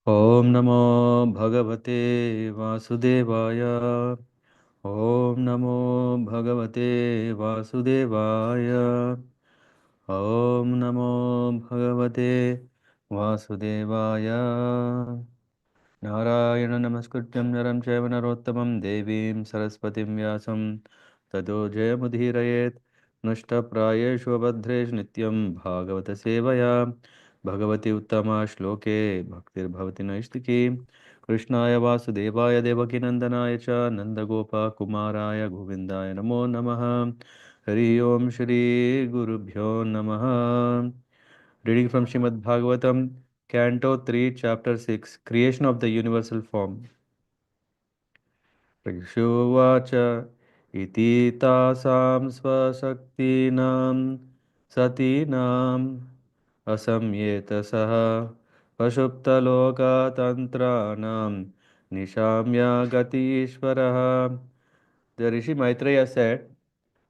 ॐ नमो भगवते वासुदेवाय। ॐ नमो भगवते वासुदेवाय। ॐ नमो भगवते वासुदेवाय। नारायण नमस्कृत्यं नरं चैव नरोत्तमं देवीं सरस्वतीं व्यासं ततो जयमुदीरयेत्। नष्टप्रायेषु अभद्रेषु नित्यं भागवतसेवया भगवति उत्तमा श्लोके भक्तिर्भवति नैष्टिकी। कृष्णाय वासुदेवाय देवकीनन्दनाय च नन्दगोपकुमाराय गोविन्दाय नमो नमः। हरि ओम श्री गुरुभ्यो नमः। Reading from Srimad Bhagavatam, Canto 3, Chapter 6, Creation of the Universal Form. Pragyuvacha iti tasam svasaktinam satinam asamyeta saha pashuptaloka tantranam nishamya gati ishvaraha. The Rishi Maitreya said,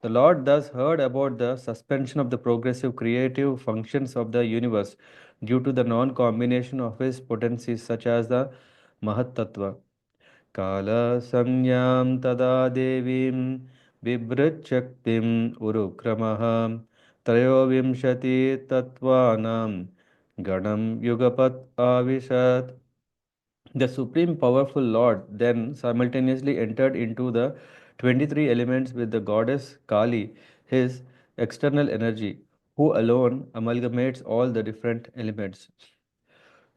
the Lord thus heard about the suspension of the progressive creative functions of the universe due to the non combination of his potencies, such as the Mahat Tattva. Kala Samyam Tada Devim Bibrit Urukramaha Trayovimshati Tattvanam Ganam Yugapat Avishat. The supreme powerful Lord then simultaneously entered into the 23 elements with the goddess Kali, his external energy, who alone amalgamates all the different elements.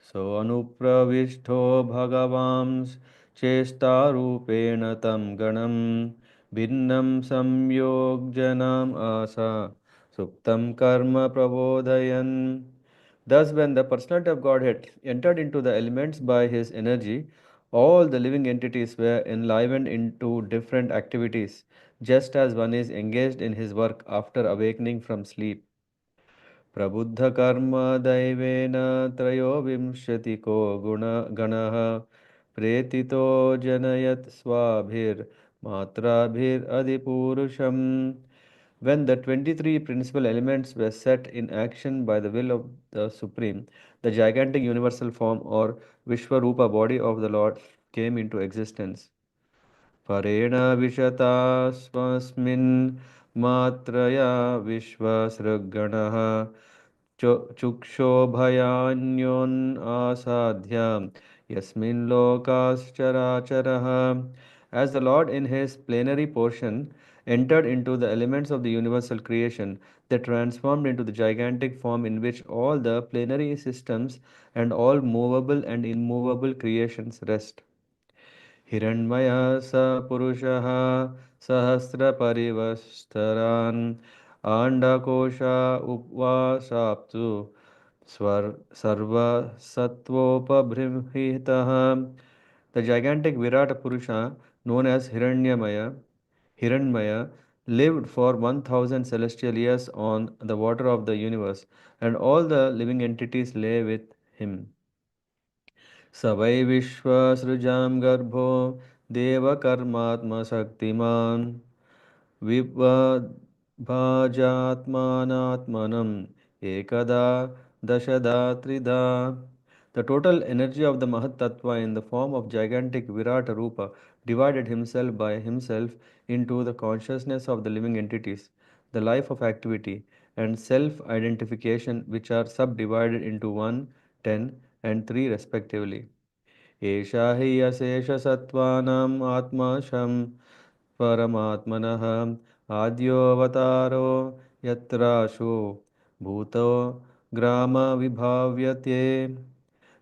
So anupravishto bhagavams chestarupena tam ganam bhinnam samyogjanam asa suptam karma prabodhayan. Thus, when the personality of Godhead entered into the elements by his energy, all the living entities were enlivened into different activities, just as one is engaged in his work after awakening from sleep. प्रबुद्धकर्म दैवेन त्रयोविंशतिको गणः प्रेतितो जनयत् स्वाभिर्मात्राभिरधिपूरुषम्. When the 23 principal elements were set in action by the will of the Supreme, the gigantic universal form or Vishwarupa body of the Lord came into existence. परेण विशता स्वस्मिन् मात्रया विश्वसृगणः चुक्षोभयान्योन् आसाद्य यस्मिन् लोकाश्चराचरः. As the Lord in his plenary portion entered into the elements of the universal creation, they transformed into the gigantic form in which all the plenary systems and all movable and immovable creations rest. हिरण्मयः स पुरुषः सहस्रपरिवस्तरान् आण्डकोशा उपवासाप्सु सर्वसत्त्वोपबृंहितः. The gigantic Virata Purusha, known as Hiranmaya, lived for 1000 celestial years on the water of the universe, and all the living entities lay with him. स वै विश्वसृजां गर्भो देवकर्मात्मशक्तिमान् विभाजात्मानात्मनम् एकदा दशदा त्रिधा. The total energy of the Mahat Tattva in the form of gigantic Virata Rupa divided himself by himself into the consciousness of the living entities, the life of activity, and self identification, which are subdivided into 1, 10, and 3 respectively. एषा हि अशेषसत्त्वानाम् आत्मशं परमात्मनः आद्योऽवतारो यत्राशो भूतो ग्रामविभाव्यते.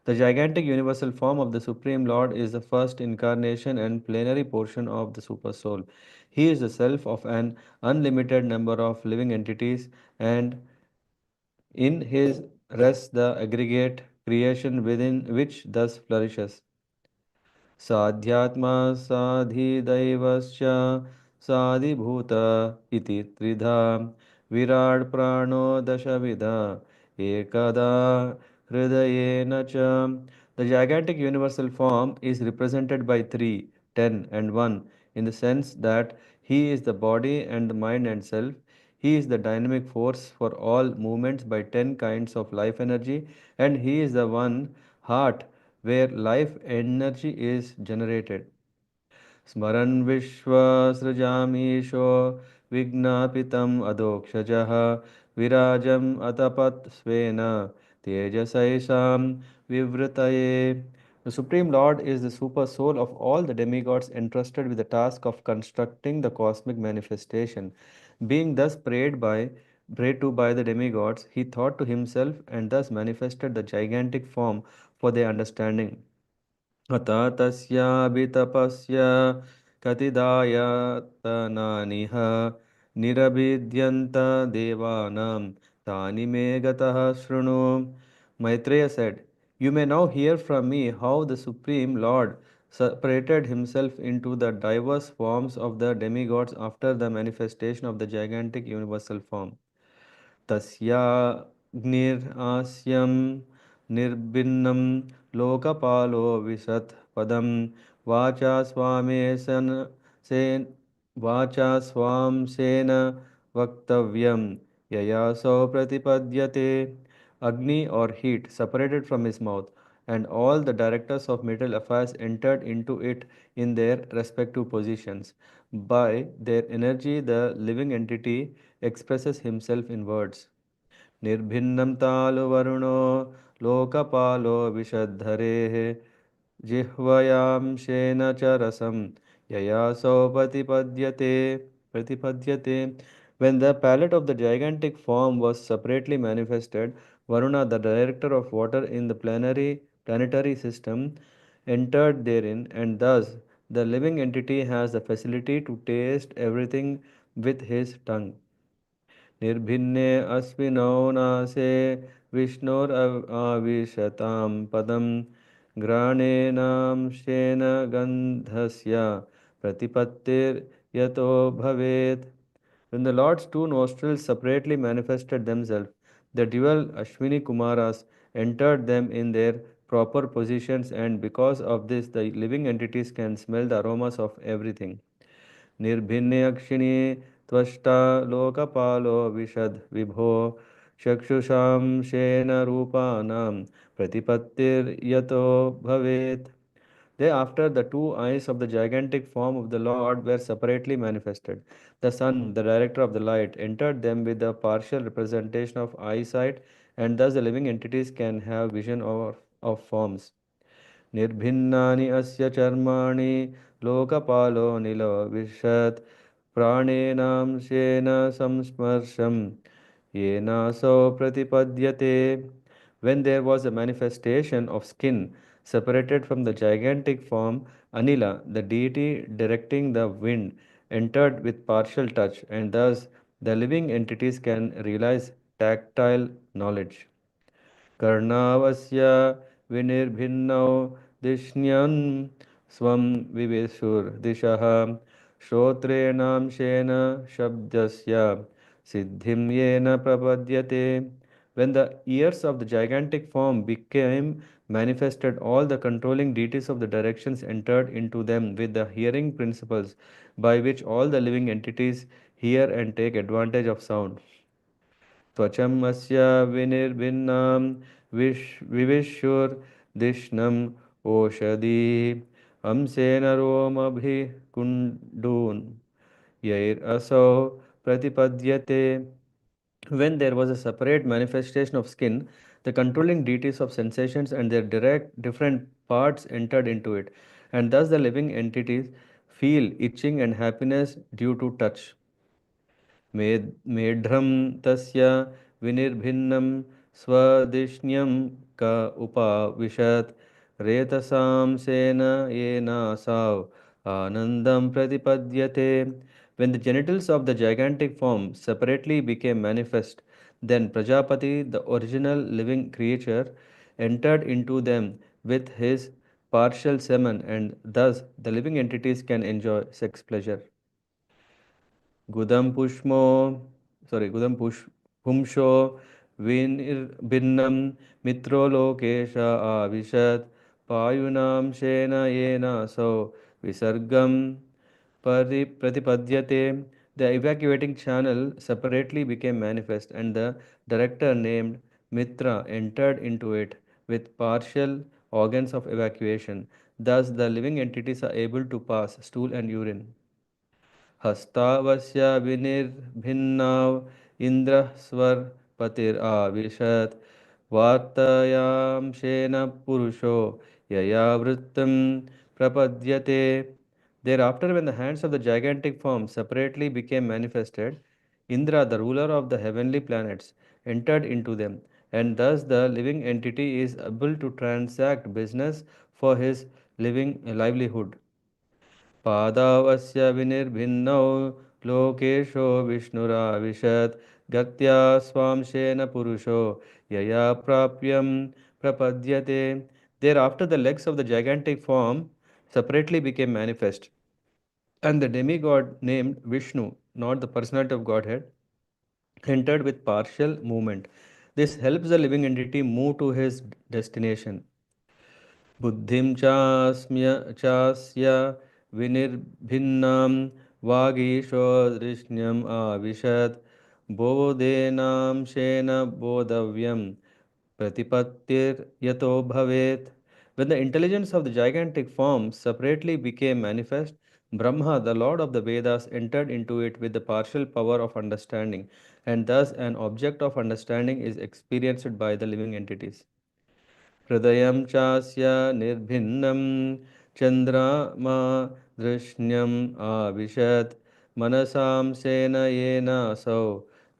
The gigantic universal form of the Supreme Lord is the first incarnation and plenary portion of the Super Soul. He is the self of an unlimited number of living entities, and in his rests the aggregate creation within which thus flourishes. साध्यात्मा साधिदैवश्च साधिभूत इति त्रिधा विराट् प्राणो दशविधा एकदा हृदयेन च. The gigantic universal form is represented by 3, 10, and 1 in the sense that he is the body and the mind and self. He is the dynamic force for all movements by 10 kinds of life energy, and he is the one heart where life energy is generated. स्मरन् विश्वसृजामीशो विज्ञापितम् अधोक्षजः विराजम् अतपत् स्वेन तेजसैषां विवृतये. The Supreme Lord is the super soul of all the demigods entrusted with the task of constructing the cosmic manifestation. Being thus prayed to by the demigods, he thought to himself and thus manifested the gigantic form for their understanding. अथ तस्याभितपस्य कतिदायतनानिह निरभिद्यन्त देवानां तानि मे गतः शृणु. Maitreya said, "You may now hear from me how the Supreme Lord separated himself into the diverse forms of the demigods after the manifestation of the gigantic universal form. तस्याग्निरास्यं निर्भिन्नं लोकपालो विशत् पदं वाचा स्वामेशन सेन वाचा स्वां सेन वक्तव्यं ययासो प्रतिपद्यते. Agni or heat separated from his mouth, and all the directors of material affairs entered into it in their respective positions. By their energy, the living entity expresses himself in words. निर्भिन्नं तालुवरुणो लोकपालो विशद्धरेः जिह्वयां शेन च रसं ययासो प्रतिपद्यते. When the palette of the gigantic form was separately manifested, Varuna, the director of water in the planetary system, entered therein, and thus the living entity has the facility to taste everything with his tongue. निर्भिन्ने अस्मिनो नासे विष्णोराविशतां पदं घ्राणेनांशेन गन्धस्य प्रतिपत्तिर्यतो भवेत्. When the Lord's two nostrils separately manifested themselves, the dual Ashwini Kumaras entered them in their proper positions, and because of this, the living entities can smell the aromas of everything. निर्भिन्ने अक्षिणे Tvashta लोकपालो विशद विभो चक्षुषां Shane रूपानां प्रतिपत्तिर्यतो भवेत्. Thereafter, the two eyes of the gigantic form of the Lord were separately manifested. The sun, the director of the light, entered them with a partial representation of eyesight, and thus the living entities can have vision of forms. निर्भिन्नानि अस्य चर्माणि लोकपालो निलविशत् प्राणेनांशेन संस्पर्शं येनासो प्रतिपद्यते. When there was a manifestation of skin separated from the gigantic form, Anila, the deity directing the wind, entered with partial touch, and thus the living entities can realize tactile knowledge. कर्णावस्य विनिर्भिन्नौ दिश्न्यन् स्वं विवेशुर्दिशः श्रोत्रेणांशेन शब्दस्य सिद्धिं येन प्रपद्यते. When the ears of the gigantic form became manifested, all the controlling deities of the directions entered into them with the hearing principles by which all the living entities hear and take advantage of sound. त्वचम् अस्य विनिर्भिन्नां विविशुर्दिष्णम् ओषधीः अंशेन रोमभिकुण्डून् यैरसौ प्रतिपद्यते. When there was a separate manifestation of skin, the controlling deities of sensations and their direct different parts entered into it, and thus the living entities feel itching and happiness due to touch. मेढ्रं तस्य विनिर्भिन्नं स्वधिष्ण्यं क उपाविशत् रेतसां सेन येनासाव आनन्दं प्रतिपद्यते. When the genitals of the gigantic form separately became manifest, then Prajapati, the original living creature, entered into them with his partial semen, and thus the living entities can enjoy sex pleasure. गुदम पुष्मो गुदम पुंशो विनिर्भिन्नं मित्रो Lokesh आविशत् पायुनां Shane येनासौ विसर्गं प्रतिपद्यते. The evacuating channel separately became manifest, and the director named Mitra entered into it with partial organs of evacuation. Thus, the living entities are able to pass stool and urine. हस्तावस्य विनिर्भिन्नाव इन्द्रः स्वर्पतिराविशत् वार्तायां पुरुषो यया वृत्तं प्रपद्यते. Thereafter, when the hands of the gigantic form separately became manifested, Indra, the ruler of the heavenly planets, entered into them, and thus the living entity is able to transact business for his living livelihood. पादावस्य विनिर्भिन्नौ लोकेशो विष्णुराविशत् गत्या स्वांशेन पुरुषो यया प्राप्यं प्रपद्यते. Thereafter the legs of the gigantic form separately became manifest, and the demigod named Vishnu, not the personality of Godhead, entered with partial movement. This helps the living entity move to his destination. बुद्धिं चास्य विनिर्भिन्नां वागीशोदृश्यम् आविशत् बोधेनांशेन बोधव्यं प्रतिपत्तिर्यतो भवेत्. When the intelligence of the gigantic form separately became manifest, Brahma, the Lord of the Vedas, entered into it with the partial power of understanding, and thus an object of understanding is experienced by the living entities. हृदयं चास्य निर्भिन्नं चन्द्रमा धृष्ण्यम् आविशत् मनसां सेन येनासौ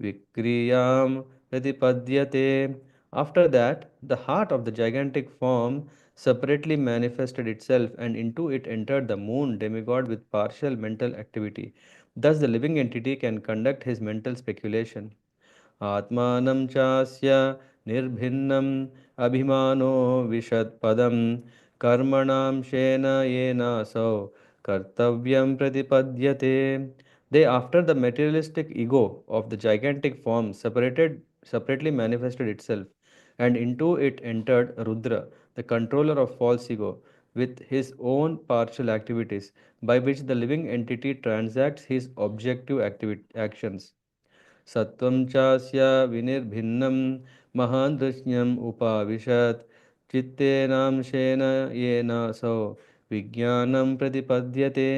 विक्रियां प्रतिपद्यते. After that, the heart of the gigantic form separately manifested itself, and into it entered the moon demigod with partial mental activity. Thus, the living entity can conduct his mental speculation. आत्मानं चास्य निर्भिन्नम् अभिमानो विशत्पदं कर्मणां Shane येनासौ कर्तव्यं प्रतिपद्यते. Thereafter, the materialistic ego of the gigantic form separately manifested itself, and into it entered Rudra, the controller of false ego, with his own partial activities, by which the living entity transacts his objective actions. सत्त्वं चास्य विनिर्भिन्नं महान् दृश्यम् उपाविशत् चित्तेनांशेन येनासौ विज्ञानं प्रतिपद्यते.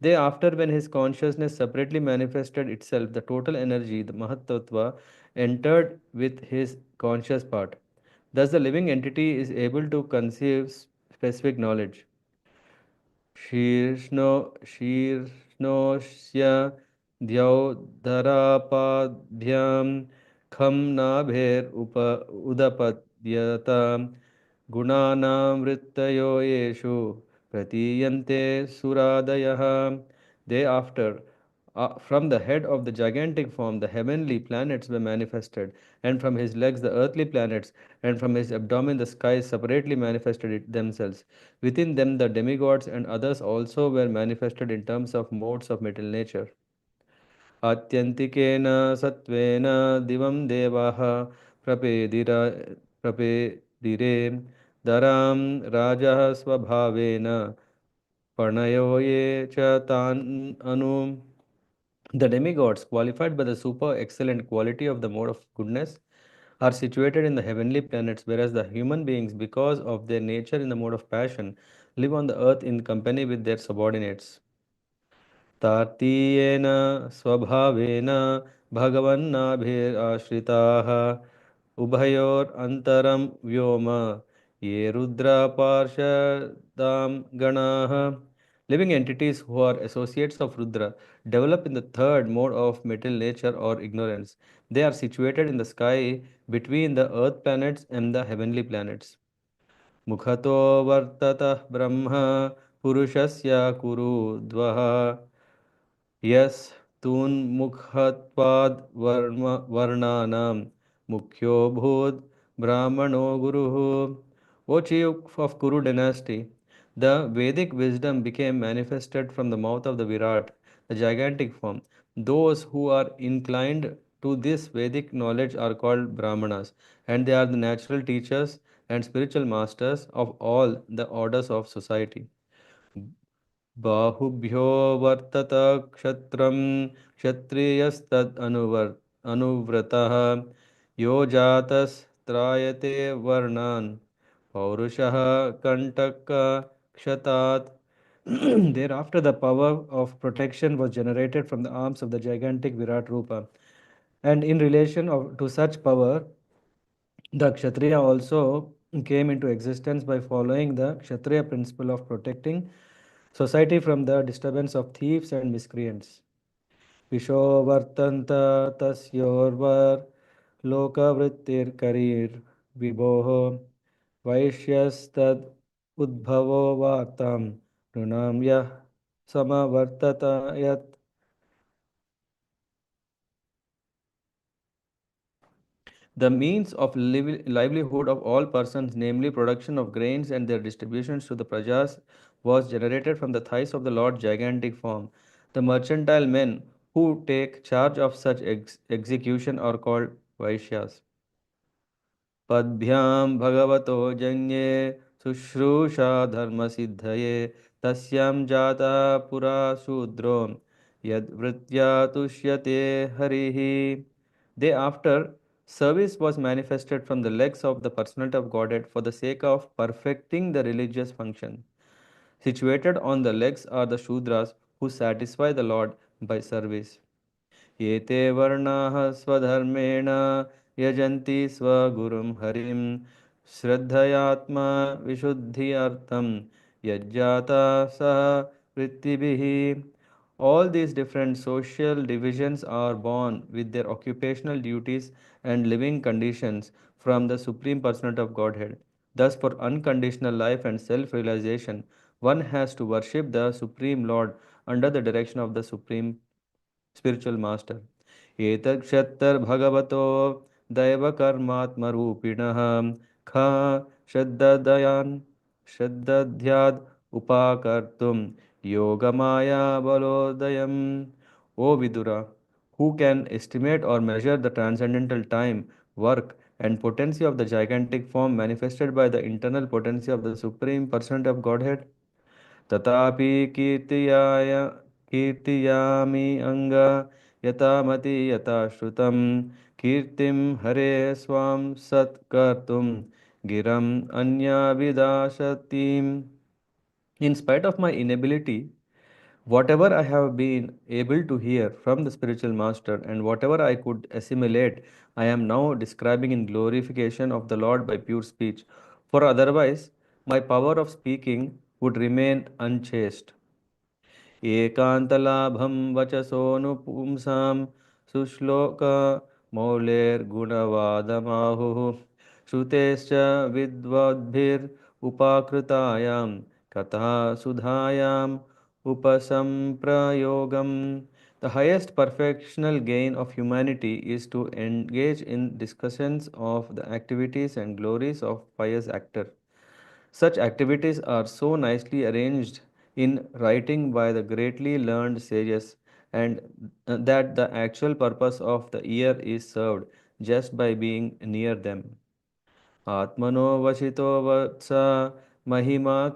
Thereafter, when his consciousness separately manifested itself, the total energy, the Mahatattva, entered with his conscious part. Thus, the living entity is able to conceive specific knowledge. शीर्ष्णोस्य द्यौधरापाभ्यां खं नाभेरुप उदपद्यत गुणानां वृत्तयो येषु प्रतीयन्ते सुरादयः. Thereafter, from the head of the gigantic form, the heavenly planets were manifested, and from his legs, the earthly planets, and from his abdomen, the skies separately manifested themselves. Within them, the demigods and others also were manifested in terms of modes of material nature. आत्यन्तिकेन सत्त्वेन दिवं देवाः प्रपेदिर प्रपेदिरे दरां राजः स्वभावेन पणयो ये च तान् अनु. The demigods, qualified by the super excellent quality of the mode of goodness, are situated in the heavenly planets, whereas the human beings, because of their nature in the mode of passion, live on the earth in company with their subordinates. तार्तीयेन स्वभावेन भगवन्नाभिराश्रिताः उभयोरन्तरं व्योम ये रुद्रापार्षदां गणाः. Living entities who are associates of Rudra develop in the third mode of material nature or ignorance. They are situated in the sky between the earth planets and the heavenly planets. मुखतो वर्ततः ब्रह्म पुरुषस्य कुरुद्वः यस्तून्मुखत्वाद् वर्णानां मुख्यो भूत् brahmano guruhu. O chief of Kuru dynasty, the Vedic wisdom became manifested from the mouth of the Virat, the gigantic form. Those who are inclined to this Vedic knowledge are called Brahmanas, and they are the natural teachers and spiritual masters of all the orders of society. बाहुभ्यो वर्तत क्षत्रं क्षत्रियस्तद् अनुव्रतः यो जातस्त्रायते वर्णान् Paurushaha Kantaka Kshatat. Thereafter, the power of protection was generated from the arms of the gigantic Virat Rupa. And in relation to such power, the Kshatriya also came into existence by following the Kshatriya principle of protecting society from the disturbance of thieves and miscreants. विशो तस्योर्वर लोकवृत्तिर्करीर् विभोः वैश्यस्तद् उद्भवो वार्तां नृणां यः समवर्तत यत् the means of livelihood of all persons, namely production of grains and their distributions to the prajas, was generated from the thighs of the Lord's gigantic form. The mercantile men who take charge of such execution are called Vaishyas. पद्भ्यां भगवतो जन्ये शुश्रूषा धर्मसिद्धये तस्यां जाता पुरा शूद्रो यद्वृत्या तुष्यते हरिः. Thereafter, service was manifested from the legs of the personality of Godhead for the sake of perfecting the religious function. Situated on the legs are the Shudras who satisfy the Lord by service. एते वर्णाः स्वधर्मेण यजन्ति स्वगुरुं हरिं श्रद्धयात्मा विशुद्ध्यर्थं यज्जाता सह वृत्तिभिः. All these different social divisions are born with their occupational duties and living conditions from the Supreme Personality of Godhead. Thus, for unconditional life and self realization, one has to worship the Supreme Lord under the direction of the Supreme Spiritual Master. एतक्षत्तर्भगवतो दैवकर्मात्मरूपिणः ख श्रद्धदयान् श्रद्धध्याद् उपाकर्तुं Yogmaya बलोदयम्. O Vidura, who can estimate or measure the transcendental time, work, and potency of the gigantic form manifested by the internal potency of the Supreme Personality of Godhead? तथापि कीर्तयामि अङ्ग यथा मति यथा श्रुतं कीर्तिं हरे Swan सत्कर्तुं गिरम् अन्याभिदाशतीम्. In spite of my inability, whatever I have been able to hear from the spiritual master and whatever I could assimilate, I am now describing in glorification of the Lord by pure speech. For otherwise, my power of speaking would remain unchaste. एकान्तलाभं वचसोऽनुपुंसां सुश्लोकमौलेर्गुणवादमाहुः श्रुतेश्च विद्वद्भिरुपाकृतायां कथासुधायाम् उपसम्प्रयोगम्. The highest perfectional gain of humanity is to engage in discussions of the activities and glories of pious actor. Such activities are so nicely arranged in writing by the greatly learned sages, and that the actual purpose of the ear is served just by being near them. Atmano vashito vatsa mahima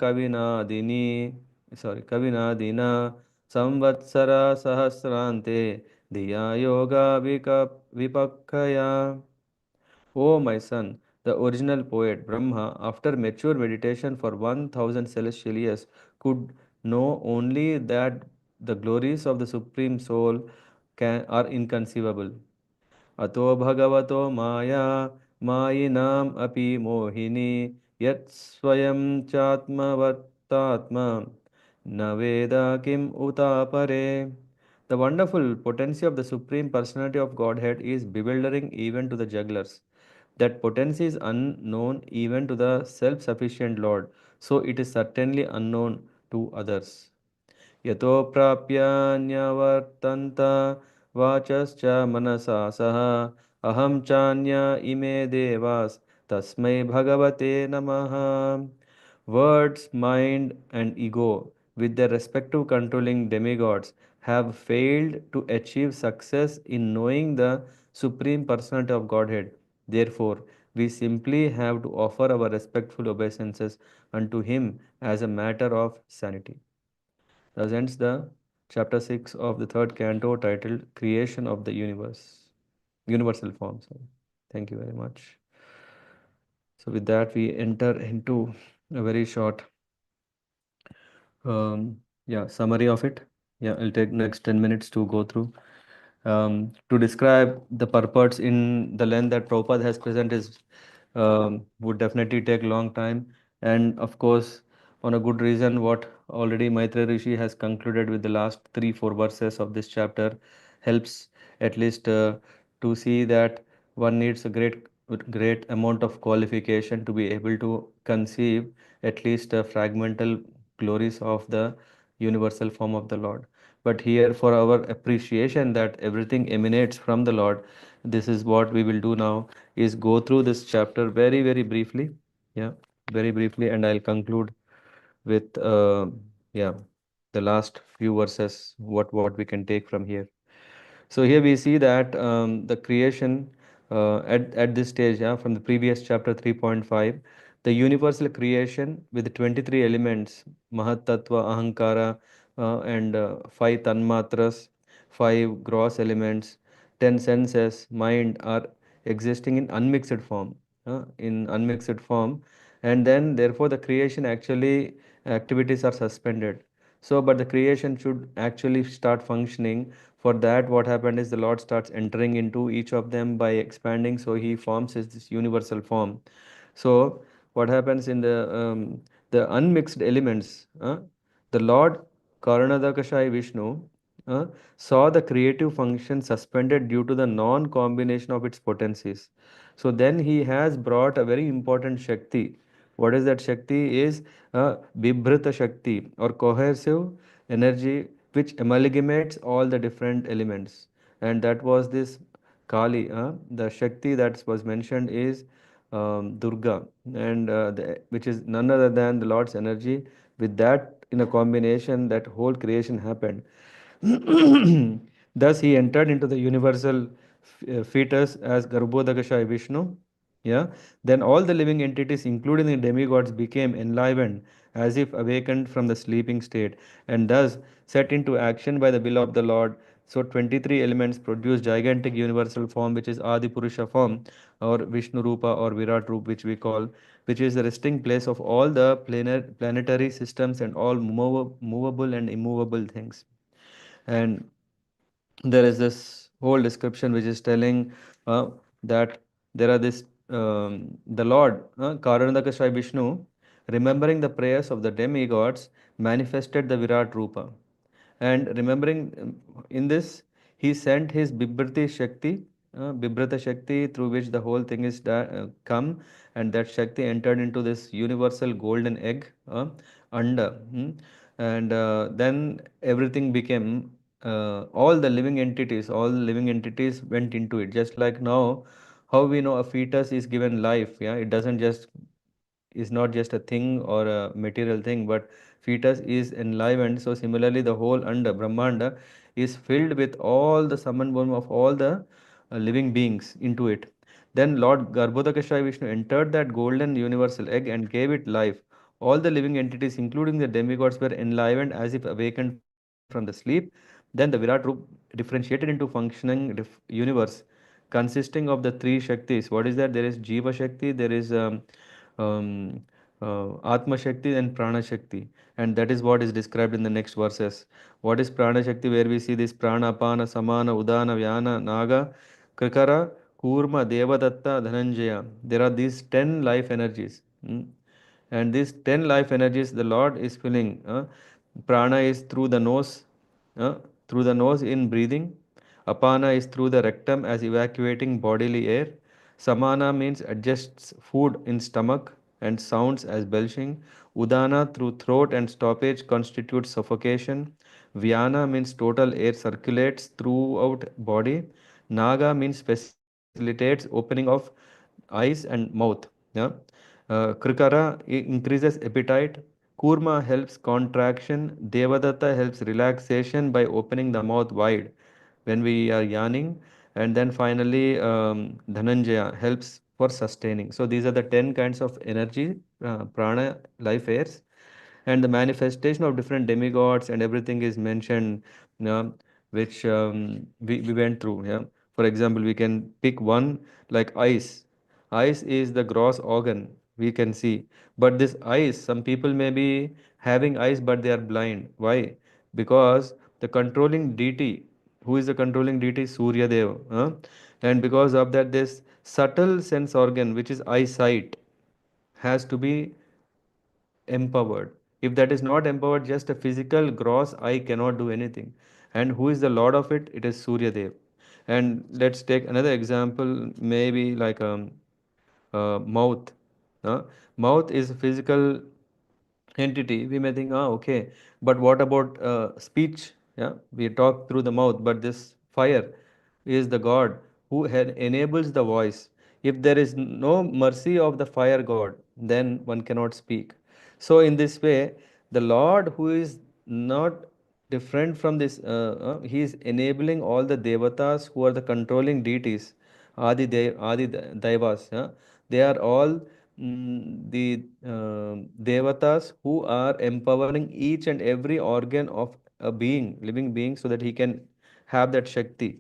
kavinadina samvatsara sahasrante diya yoga vipakkaya. O my son, the original poet Brahma, after mature meditation for 1000 celestial years, could know only that the glories of the Supreme Soul are inconceivable. Ato bhagavato maya mayinam api mohini yat swayam chatma vartatma naveda kim utapare. The wonderful potency of the Supreme Personality of Godhead is bewildering even to the jugglers. That potency is unknown even to the self sufficient Lord, so it is certainly unknown to others. यतो प्राप्यान्यवर्तन्त वाचश्च मनसा सह अहं चान्य इमे देवास् तस्मै भगवते नमः. Words, mind, and ego, with their respective controlling demigods, have failed to achieve success in knowing the Supreme Personality of Godhead. Therefore, we simply have to offer our respectful obeisances unto Him as a matter of sanity. Thus ends the chapter 6 of the third canto titled Creation of the Universe, Universal Form. Sorry. Thank you very much. So with that, we enter into a very short summary of it. Yeah, I'll take next 10 minutes to go through. To describe the purports in the length that Prabhupada has present is would definitely take long time. And of course, on a good reason, what already Maitreya Rishi has concluded with the last 3-4 verses of this chapter helps at least to see that one needs a great amount of qualification to be able to conceive at least fragmental glories of the universal form of the Lord. But here, for our appreciation that everything emanates from the Lord, this is what we will do now: is go through this chapter very, very briefly. Yeah, very briefly, and I'll conclude with yeah the last few verses. What we can take from here. So here we see that the creation at this stage, yeah, from the previous chapter 3.5, the universal creation with 23 elements, Mahat Tattva, Ahankara, and 5 Tanmatras, 5 gross elements, 10 senses, mind are existing in unmixed form, and then therefore the creation actually activities are suspended. So, but the creation should actually start functioning. For that, what happened is the Lord starts entering into each of them by expanding, so He forms this universal form. So, what happens in the unmixed elements? The Lord Karanadakashai Vishnu uh, saw the creative function suspended due to the non-combination of its potencies. So then He has brought a very important Shakti. What is that Shakti? Is Bibhrita Shakti or cohesive energy which amalgamates all the different elements. And that was this Kali. The Shakti that was mentioned is Durga, and which is none other than the Lord's energy. With that, in a combination, that whole creation happened. Thus, he entered into the universal fetus as Garbhodakashayi Vishnu. Yeah. Then all the living entities, including the demigods, became enlivened as if awakened from the sleeping state, and thus set into action by the will of the Lord. So 23 elements produce gigantic universal form, which is Adi Purusha form, or Vishnu Rupa or Virat Rupa, which we call, which is the resting place of all the planetary systems and all movable and immovable things. And there is this whole description which is telling that there are this the Lord Karanadakashayi Vishnu, remembering the prayers of the demigods, manifested the Virat Rupa. And remembering in this, he sent his Bibrata Shakti, through which the whole thing is come, and that Shakti entered into this universal golden egg, Anda. And then everything became, all the living entities went into it. Just like now, how we know a fetus is given life, yeah, it doesn't just is not just a thing or a material thing, but fetus is enlivened. So similarly, the whole anda, Brahmanda, is filled with all the sammanbham of all the living beings into it. Then Lord Garbhodakashayi Vishnu entered that golden universal egg and gave it life. All the living entities, including the demigods, were enlivened as if awakened from the sleep. Then the Virat Roop differentiated into functioning universe consisting of the three Shaktis. What is that? There is Jiva Shakti, there is um, Atma Shakti and Prana Shakti. And that is what is described in the next verses. What is Prana Shakti? Where we see this Prana, Apana, Samana, Udana, Vyana, Naga, Krikara, Kurma, Devadatta, Dhananjaya. There are these 10 life energies. And these 10 life energies the Lord is filling. Prana is uh, through the nose in breathing. Apana is through the rectum as evacuating bodily air. Samana means adjusts food in stomach and sounds as belching. Udana through throat and stoppage constitutes suffocation. Vyana means total air circulates throughout body. Naga means facilitates opening of eyes and mouth. Yeah. Krikara increases appetite. Kurma helps contraction. Devadatta helps relaxation by opening the mouth wide when we are yawning. And then finally, Dhananjaya helps for sustaining. So these are the 10 kinds of energy, prana, life airs. And the manifestation of different demigods and everything is mentioned, which we went through. Yeah. For example, we can pick one like ice. Eyes is the gross organ we can see. But this eyes, some people may be having eyes but they are blind. Why? Because the controlling deity, who is the controlling deity? Surya Deva. And because of that, this subtle sense organ, which is eyesight, has to be empowered. If that is not empowered, just a physical gross eye cannot do anything. And who is the lord of it? It is Surya Dev. And let's take another example, maybe like mouth. Uh, Mouth is a physical entity. We may think, okay, but what about speech? Yeah, we talk through the mouth, but this fire is the God who enables the voice. If there is no mercy of the fire God, then one cannot speak. So, in this way, the Lord, who is not different from this, he is enabling all the devatas who are the controlling deities, Adi Daivas. Yeah? They are all the devatas who are empowering each and every organ of a being, living being, so that he can have that Shakti.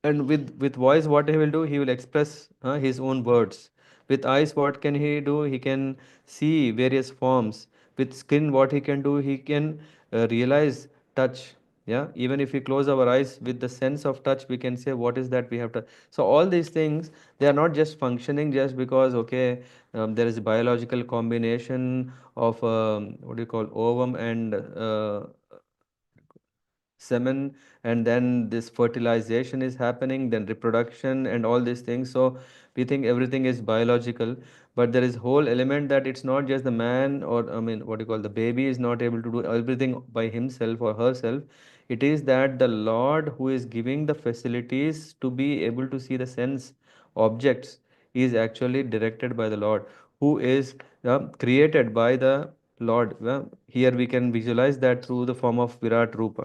And with voice, what he will do? He will express his own words. With eyes, what can he do? He can see various forms. With skin, what he can do? He can realize touch. Yeah, even if we close our eyes, with the sense of touch, we can say what is that we have to. So all these things, they are not just functioning just because okay, there is a biological combination of what do you call ovum and semen, and then this fertilization is happening, then reproduction and all these things. So we think everything is biological, but there is whole element that it's not just the man, or I mean what you call the baby is not able to do everything by himself or herself. It is that the Lord who is giving the facilities to be able to see the sense objects is actually directed by the Lord, who is created by the Lord. Here we can visualize that through the form of Virat Rupa.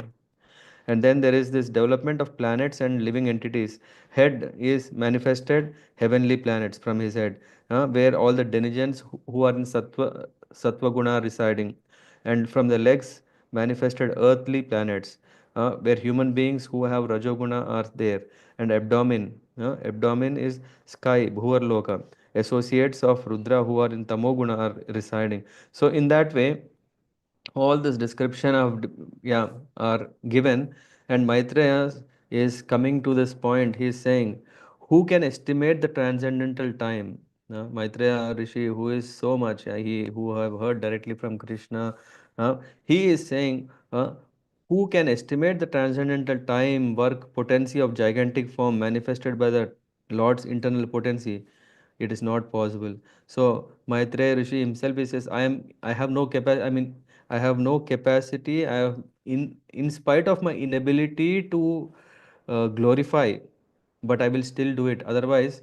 And then there is this development of planets and living entities. Head is manifested heavenly planets from his head, where all the denizens who are in sattva guna residing. And from the legs manifested earthly planets, where human beings who have rajoguna are there. And abdomen is sky, bhuvar loka. Associates of rudra who are in tamoguna are residing. So in that way, all this description of yeah are given. And Maitreya is coming to this point. He is saying, who can estimate the transcendental time? Maitreya Rishi, who is so much he who have heard directly from Krishna, he is saying, who can estimate the transcendental time, work, potency of gigantic form manifested by the Lord's internal potency? It is not possible. So Maitreya Rishi himself, he says, I have no capacity. I mean, I have no capacity. I have in spite of my inability to glorify, but I will still do it. Otherwise,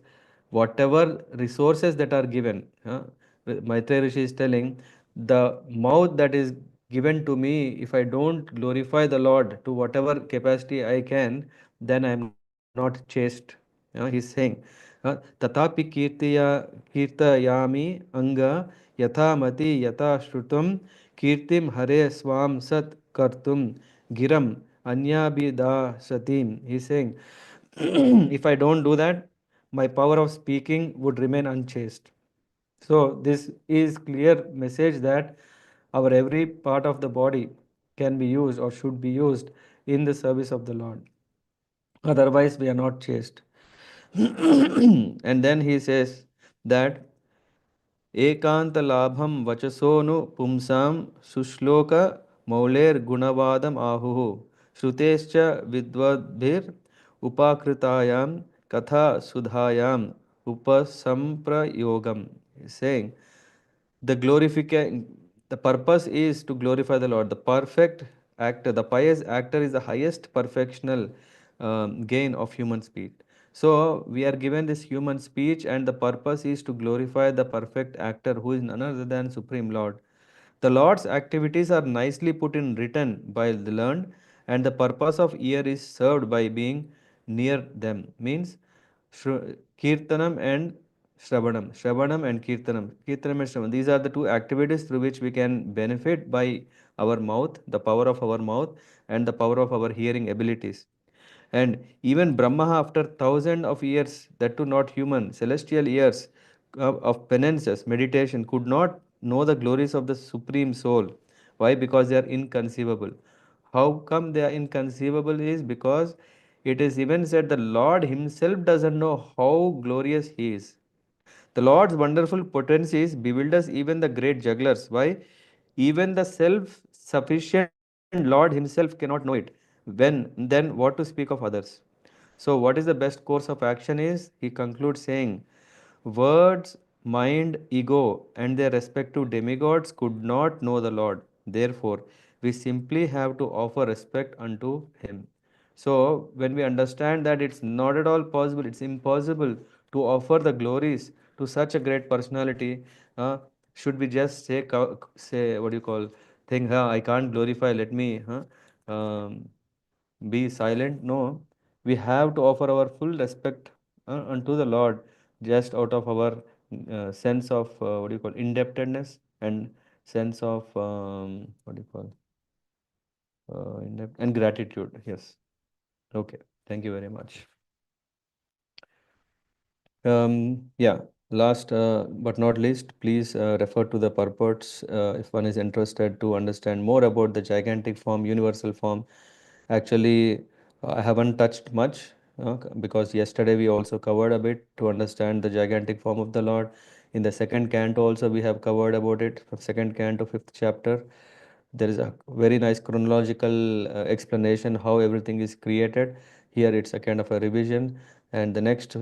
whatever resources that are given, Maitreya Rishi is telling, the mouth that is given to me, if I don't glorify the Lord to whatever capacity I can, then I am not chaste. He's saying, तथापि कीर्तयामि अंग यथा मति यथा श्रुतम कीर्तिम हरे स्वाम सत कर्तुम गिरम अन्याभिदाशतीम. He's saying, if I don't do that, my power of speaking would remain unchaste. So this is clear message that our every part of the body can be used or should be used in the service of the Lord. Otherwise, we are not chaste. And then he says that एकांतलाभं वचसोनु पुंसां सुश्लोक मौलेर्गुणवादम् आहुः श्रुतेश्च विद्वद्भिर् उपाकृतायां कथा सुधायां उपसंप्रयोगम. Saying, the glorification, the purpose is to glorify the Lord. The perfect actor, the pious actor is the highest perfectional gain of human speech. So we are given this human speech, and the purpose is to glorify the perfect actor who is none other than Supreme Lord. The Lord's activities are nicely put in written by the learned, and the purpose of ear is served by being near them. Means Kirtanam and Shravanam. Shravanam and Kirtanam. Kirtanam and Shravanam. These are the two activities through which we can benefit by our mouth, the power of our mouth, and the power of our hearing abilities. And even Brahma, after thousands of years, that too not human, celestial years of penances, meditation, could not know the glories of the Supreme Soul. Why? Because they are inconceivable. How come they are inconceivable? Is because it is even said the Lord Himself doesn't know how glorious He is. The Lord's wonderful potencies bewilders even the great jugglers. Why? Even the self-sufficient Lord Himself cannot know it. Then what to speak of others? So, what is the best course of action is, he concludes saying, words, mind, ego, and their respective demigods could not know the Lord. Therefore, we simply have to offer respect unto Him. So, when we understand that it's not at all possible, it's impossible to offer the glories to such a great personality, uh, should we just say what do you call, think, I can't glorify, let me be silent? No, we have to offer our full respect unto the Lord, just out of our sense of what do you call, indebtedness, and sense of what do you call, and gratitude. Yes. Okay. Thank you very much. Yeah, last but not least, please refer to the purports if one is interested to understand more about the gigantic form, universal form. Actually, I haven't touched much because yesterday we also covered a bit to understand the gigantic form of the Lord. In the second canto also we have covered about it, from second canto, fifth chapter. There is a very nice chronological explanation how everything is created. Here it's a kind of a revision, and the next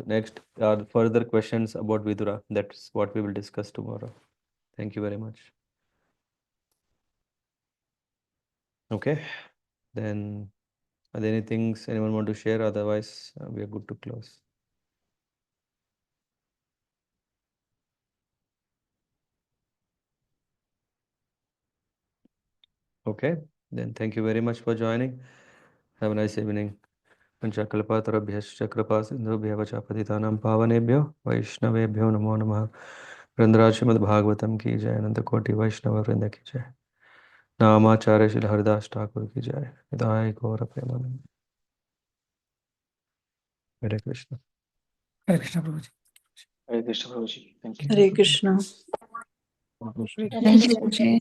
are further questions about Vidura. That's what we will discuss tomorrow. Thank you very much. Okay, then are there any things anyone want to share? Otherwise, we are good to close. Okay, then thank you very much for joining. Have a nice evening. पंचकल्पतरुभ्यश्च कृपासिन्धुभ्यः वच पतितानां पावनेभ्यो वैष्णवेभ्यो नमो नमः। वृंदराज श्रीमद्भागवतम की जय, अनंत कोटि वैष्णव वृंद की जय, नामाचार्य श्री हरिदास ठाकुर की जय। निताय गौर प्रेमानंद। हरे कृष्ण। हरे कृष्ण प्रभु जी। Hare Krishna Prabhuji. Thank you. Hare Krishna. Shri Thank you, Pooja.